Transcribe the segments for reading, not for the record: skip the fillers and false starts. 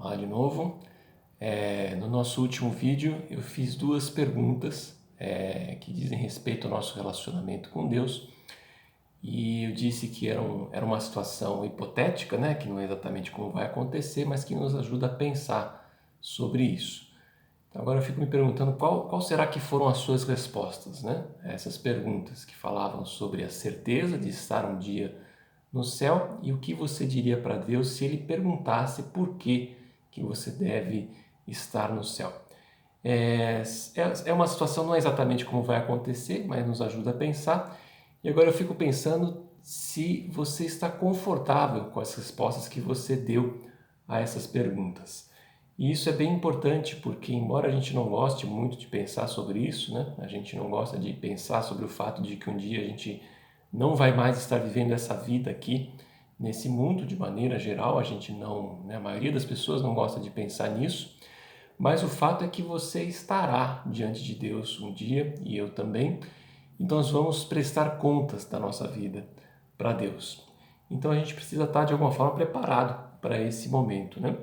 Olá de novo. No nosso último vídeo eu fiz duas perguntas que dizem respeito ao nosso relacionamento com Deus e eu disse que era uma situação hipotética, né, que não é exatamente como vai acontecer, mas que nos ajuda a pensar sobre isso. Então agora eu fico me perguntando qual será que foram as suas respostas, né, a essas perguntas que falavam sobre a certeza de estar um dia no céu e o que você diria para Deus se Ele perguntasse por que você deve estar no céu. É uma situação, não é exatamente como vai acontecer, mas nos ajuda a pensar. E agora eu fico pensando se você está confortável com as respostas que você deu a essas perguntas. E isso é bem importante porque, embora a gente não goste muito de pensar sobre isso, né? A gente não gosta de pensar sobre o fato de que um dia a gente não vai mais estar vivendo essa vida aqui nesse mundo de maneira geral, a gente não, né, a maioria das pessoas não gosta de pensar nisso, mas o fato é que você estará diante de Deus um dia, e eu também, e nós vamos prestar contas da nossa vida para Deus. Então a gente precisa estar de alguma forma preparado para esse momento, né?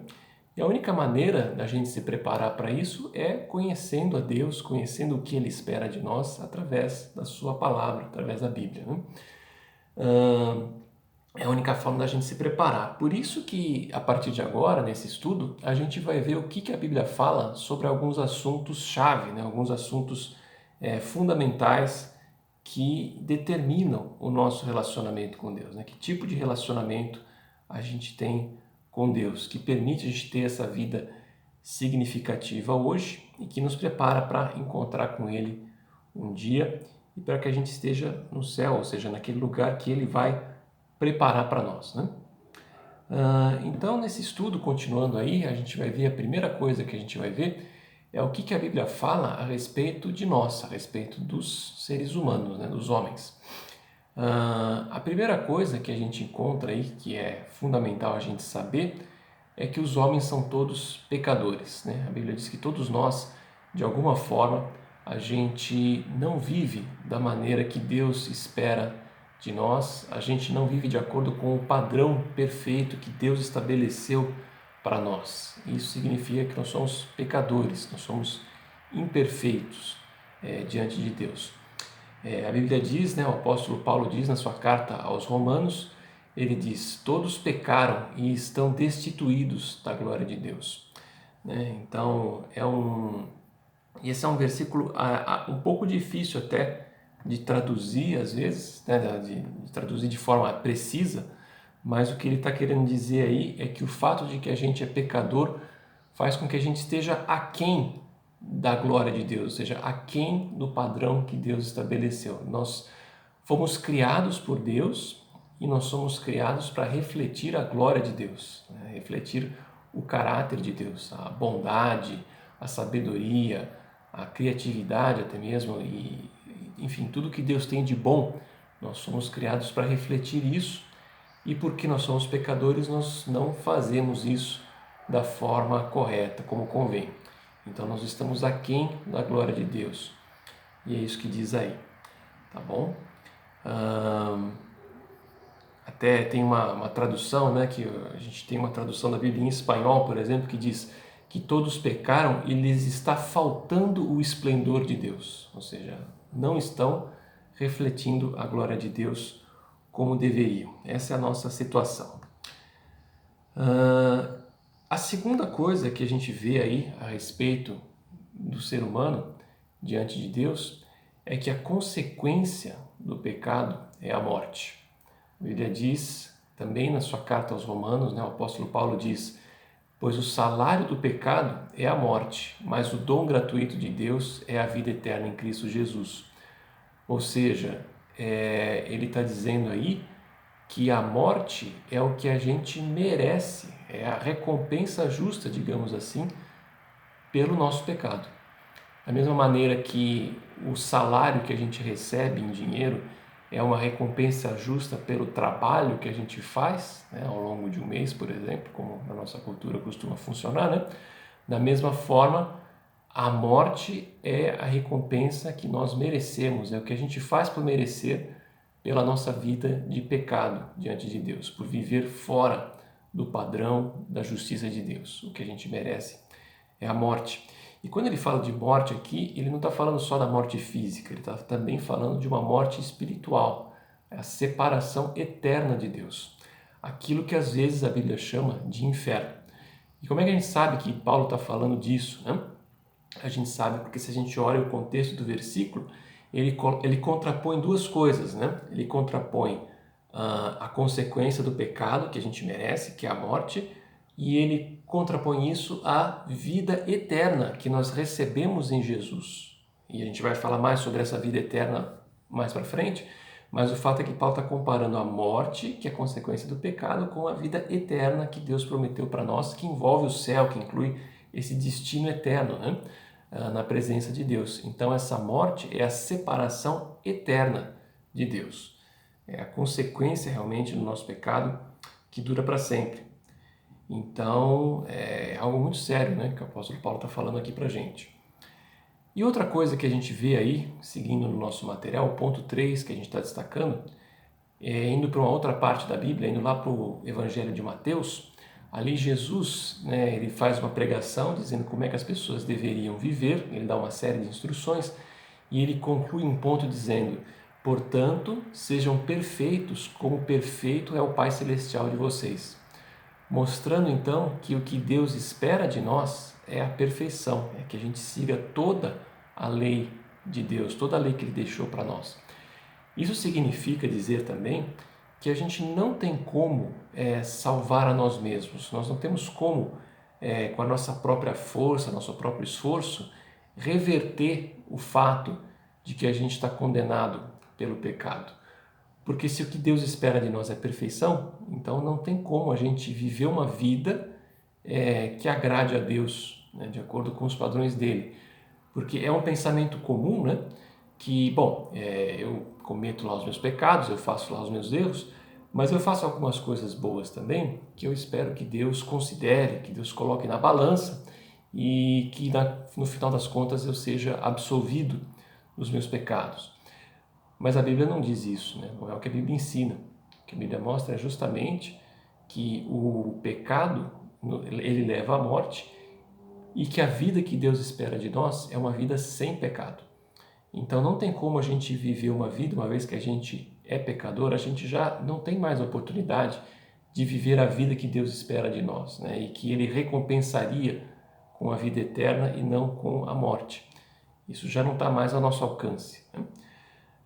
E a única maneira da gente se preparar para isso é conhecendo a Deus, conhecendo o que Ele espera de nós através da Sua palavra, através da Bíblia, né? É a única forma da gente se preparar. Por isso que, a partir de agora, nesse estudo, a gente vai ver o que a Bíblia fala sobre alguns assuntos-chave, né? Alguns assuntos fundamentais que determinam o nosso relacionamento com Deus, né? Que tipo de relacionamento a gente tem com Deus, que permite a gente ter essa vida significativa hoje e que nos prepara para encontrar com Ele um dia e para que a gente esteja no céu, ou seja, naquele lugar que Ele vai preparar para nós, né? Então, nesse estudo, continuando aí, a gente vai ver, a primeira coisa que a gente vai ver é o que a Bíblia fala a respeito de nós, a respeito dos seres humanos, né, dos homens. A primeira coisa que a gente encontra aí, que é fundamental a gente saber, é que os homens são todos pecadores, né? A Bíblia diz que todos nós, de alguma forma, a gente não vive da maneira que Deus espera de nós, a gente não vive de acordo com o padrão perfeito que Deus estabeleceu para nós. Isso significa que nós somos pecadores, nós somos imperfeitos diante de Deus. A Bíblia diz, né, o apóstolo Paulo diz na sua carta aos Romanos, ele diz: todos pecaram e estão destituídos da glória de Deus. Então, esse é um versículo um pouco difícil até de traduzir às vezes, né, de traduzir de forma precisa, mas o que ele está querendo dizer aí é que o fato de que a gente é pecador faz com que a gente esteja aquém da glória de Deus, ou seja, aquém do padrão que Deus estabeleceu. Nós fomos criados por Deus e nós somos criados para refletir a glória de Deus, né? Refletir o caráter de Deus, a bondade, a sabedoria, a criatividade até mesmo, e enfim, tudo que Deus tem de bom, nós somos criados para refletir isso, e porque nós somos pecadores, nós não fazemos isso da forma correta, como convém. Então nós estamos aquém da glória de Deus. E é isso que diz aí, tá bom? Até tem uma tradução, né, que a gente tem uma tradução da Bíblia em espanhol, por exemplo, que diz que todos pecaram e lhes está faltando o esplendor de Deus. Ou seja, não estão refletindo a glória de Deus como deveriam. Essa é a nossa situação. A segunda coisa que a gente vê aí a respeito do ser humano diante de Deus é que a consequência do pecado é a morte. A Bíblia diz, também na sua carta aos Romanos, né, o apóstolo Paulo diz: pois o salário do pecado é a morte, mas o dom gratuito de Deus é a vida eterna em Cristo Jesus. Ou seja, ele está dizendo aí que a morte é o que a gente merece, é a recompensa justa, digamos assim, pelo nosso pecado. Da mesma maneira que o salário que a gente recebe em dinheiro é uma recompensa justa pelo trabalho que a gente faz, né, ao longo de um mês, por exemplo, como na nossa cultura costuma funcionar, né? Da mesma forma, a morte é a recompensa que nós merecemos, é o que a gente faz por merecer pela nossa vida de pecado diante de Deus, por viver fora do padrão da justiça de Deus. O que a gente merece é a morte. E quando ele fala de morte aqui, ele não está falando só da morte física, ele está também falando de uma morte espiritual, a separação eterna de Deus. Aquilo que às vezes a Bíblia chama de inferno. E como é que a gente sabe que Paulo está falando disso, né? A gente sabe porque se a gente olha o contexto do versículo, ele contrapõe duas coisas, né? Ele contrapõe a consequência do pecado que a gente merece, que é a morte, e ele contrapõe isso à vida eterna que nós recebemos em Jesus. E a gente vai falar mais sobre essa vida eterna mais para frente, mas o fato é que Paulo está comparando a morte, que é consequência do pecado, com a vida eterna que Deus prometeu para nós, que envolve o céu, que inclui esse destino eterno, né? Na presença de Deus. Então essa morte é a separação eterna de Deus. É a consequência realmente do nosso pecado que dura para sempre. Então é algo muito sério, né, que o apóstolo Paulo está falando aqui para a gente. E outra coisa que a gente vê aí, seguindo no nosso material, o ponto 3 que a gente está destacando, indo para uma outra parte da Bíblia, indo lá para o Evangelho de Mateus. Ali Jesus, né, ele faz uma pregação dizendo como é que as pessoas deveriam viver, ele dá uma série de instruções e ele conclui um ponto dizendo: portanto, sejam perfeitos como perfeito é o Pai Celestial de vocês. Mostrando então que o que Deus espera de nós é a perfeição, é que a gente siga toda a lei de Deus, toda a lei que Ele deixou para nós. Isso significa dizer também que a gente não tem como salvar a nós mesmos, nós não temos como, com a nossa própria força, nosso próprio esforço, reverter o fato de que a gente está condenado pelo pecado. Porque se o que Deus espera de nós é perfeição, então não tem como a gente viver uma vida que agrade a Deus, né, de acordo com os padrões dele. Porque é um pensamento comum, né? Que, bom, eu cometo lá os meus pecados, eu faço lá os meus erros, mas eu faço algumas coisas boas também, que eu espero que Deus considere, que Deus coloque na balança e que no final das contas eu seja absolvido dos meus pecados. Mas a Bíblia não diz isso, né? Não é o que a Bíblia ensina. O que a Bíblia mostra é justamente que o pecado, ele leva à morte e que a vida que Deus espera de nós é uma vida sem pecado. Então não tem como a gente viver uma vida, uma vez que a gente é pecador, a gente já não tem mais a oportunidade de viver a vida que Deus espera de nós, né? E que Ele recompensaria com a vida eterna e não com a morte. Isso já não está mais ao nosso alcance, né?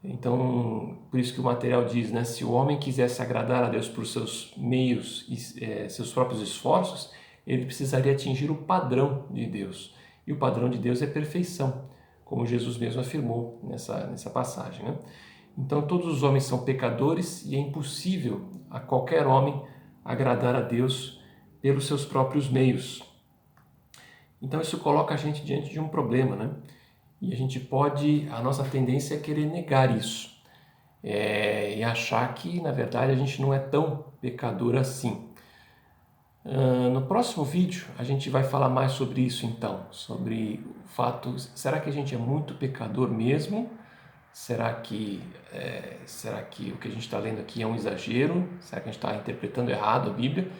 Então, por isso que o material diz, né? Se o homem quisesse agradar a Deus por seus meios e seus próprios esforços, ele precisaria atingir o padrão de Deus. E o padrão de Deus é perfeição, como Jesus mesmo afirmou nessa passagem, né? Então todos os homens são pecadores e é impossível a qualquer homem agradar a Deus pelos seus próprios meios. Então isso coloca a gente diante de um problema, né? E a nossa tendência é querer negar isso, e achar que na verdade a gente não é tão pecador assim. No próximo vídeo a gente vai falar mais sobre isso então, sobre o fato, será que a gente é muito pecador mesmo? Será que o que a gente está lendo aqui é um exagero? Será que a gente está interpretando errado a Bíblia?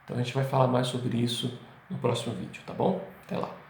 Então a gente vai falar mais sobre isso no próximo vídeo, tá bom? Até lá!